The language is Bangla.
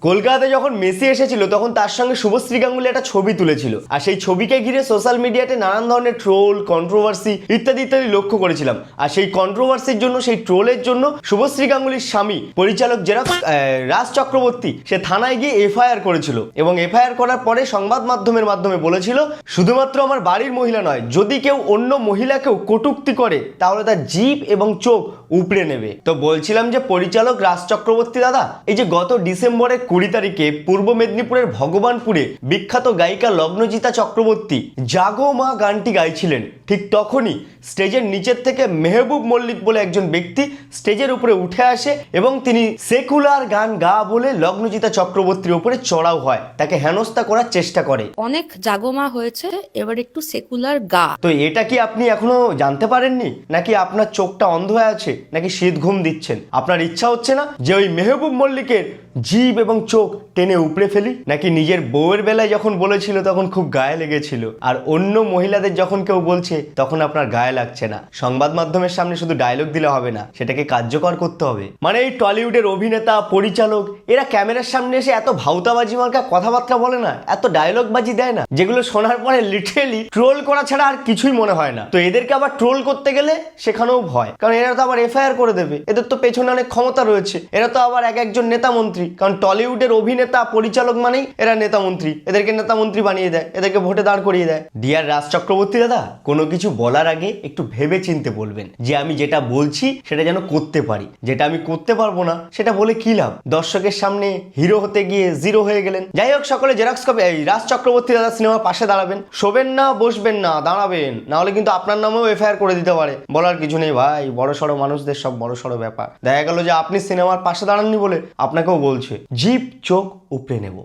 কলকাতাতে যখন মেসি এসেছিল তখন তার সঙ্গে শুভশ্রী গাঙ্গুলি একটা ছবি তুলেছিল, আর সেই ছবিকে ঘিরে সোশ্যাল মিডিয়াতে নানান ধরনের ট্রোল, কন্ট্রোভার্সি ইত্যাদি ইত্যাদি লক্ষ্য করেছিলাম। আর সেই কন্ট্রোভার্সির জন্য, সেই ট্রোলের জন্য শুভশ্রী গাঙ্গুলির স্বামী পরিচালক রাজ চক্রবর্তী সে থানায় গিয়ে এফআইআর করেছিল, এবং এফআইআর করার পরে সংবাদ মাধ্যমের মাধ্যমে বলেছিল শুধুমাত্র আমার বাড়ির মহিলা নয়, যদি কেউ অন্য মহিলাকেও কটূক্তি করে তাহলে তার জিভ এবং চোখ উপড়ে নেবে। তো বলছিলাম যে পরিচালক রাজ চক্রবর্তী দাদা, এই যে গত ডিসেম্বরের 20 তারিখে পূর্ব মেদিনীপুরের ভগবানপুরে বিখ্যাত গায়িকা লগ্নজিতা চক্রবর্তী জাগো মা গানটি গাইছিলেন, ঠিক তখনই স্টেজের নিচের থেকে মেহবুব মল্লিক বলে একজন ব্যক্তি স্টেজের উপরে উঠে আসে এবং তিনি সেকুলার গান গা বলে লগ্নজিতা চক্রবর্তীর উপরে চড়াও হয়, তাকে হেনস্থা করার চেষ্টা করে। অনেক জাগমা হয়েছে, এবার একটু সেকুলার গা। তো এটা কি আপনি এখনো জানতে পারেননি, নাকি আপনার চোখটা অন্ধ হয়ে আছে, নাকি শীত ঘুম দিচ্ছেন? আপনার ইচ্ছা হচ্ছে না যে ওই মেহবুব মল্লিকের জিভ এবং চোখ টেনে উপড়ে ফেলি? নাকি নিজের বউয়ের বেলায় যখন বলেছিল তখন খুব গায়ে লেগেছিল, আর অন্য মহিলাদের যখন কেউ বলছে তখন আপনার গায়ে লাগছে না? সংবাদ মাধ্যমের সামনে শুধু ডায়লগ দিলে হবে না, সেটাকে কার্যকর করতে হবে। মানে এই টলিউডের অভিনেতা, পরিচালক এরা ক্যামেরার সামনে এসে এত ভাউতাবাজি মার্কা কথাবার্তা বলে না, এত ডায়লগ বাজি দেয় না, যেগুলো শোনার পরে লিটারেলি ট্রোল করা ছাড়া আর কিছুই মনে হয় না। তো এদেরকে আবার ট্রোল করতে গেলে সেখানেও ভয়, কারণ এরা তো আবার এফআইআর করে দেবে, এদের তো পেছনে অনেক ক্ষমতা রয়েছে, এরা তো আবার একজন নেতা মন্ত্রী, কারণ টলিউডের অভিনেতা পরিচালক মানেই এরা নেতা মন্ত্রী, এদেরকে নেতা মন্ত্রী বানিয়ে দেয়, এদেরকে ভোটে দাঁড় করিয়ে দেয়। ডিয়ার রাজ চক্রবর্তী দাদা, কোনো কিছু বলার আগে একটু ভেবে চিনতে বলবেন, যে আমি যেটা বলছি সেটা যেন করতে পারি, যেটা আমি করতে পারবো না সেটা বলে কি লাভ? দর্শকের সামনে হিরো হতে গিয়ে জিরো হয়ে গেলেন। যাই হোক, সকলে জেরক্স কপি এই রাজ চক্রবর্তী দাদা সিনেমার পাশে দাঁড়াবেন, শোবেন না, বসবেন না, দাঁড়াবেন, না হলে কিন্তু আপনার নামেও এফআইআর করে দিতে পারে। বলার কিছু নেই ভাই, বড় সড়ো মানুষদের সব বড় সড়ো ব্যাপার। দেখা গেল যে আপনি সিনেমার পাশে দাঁড়াননি বলে আপনাকেও বলছে জিভ চোখ উপড়ে নেব।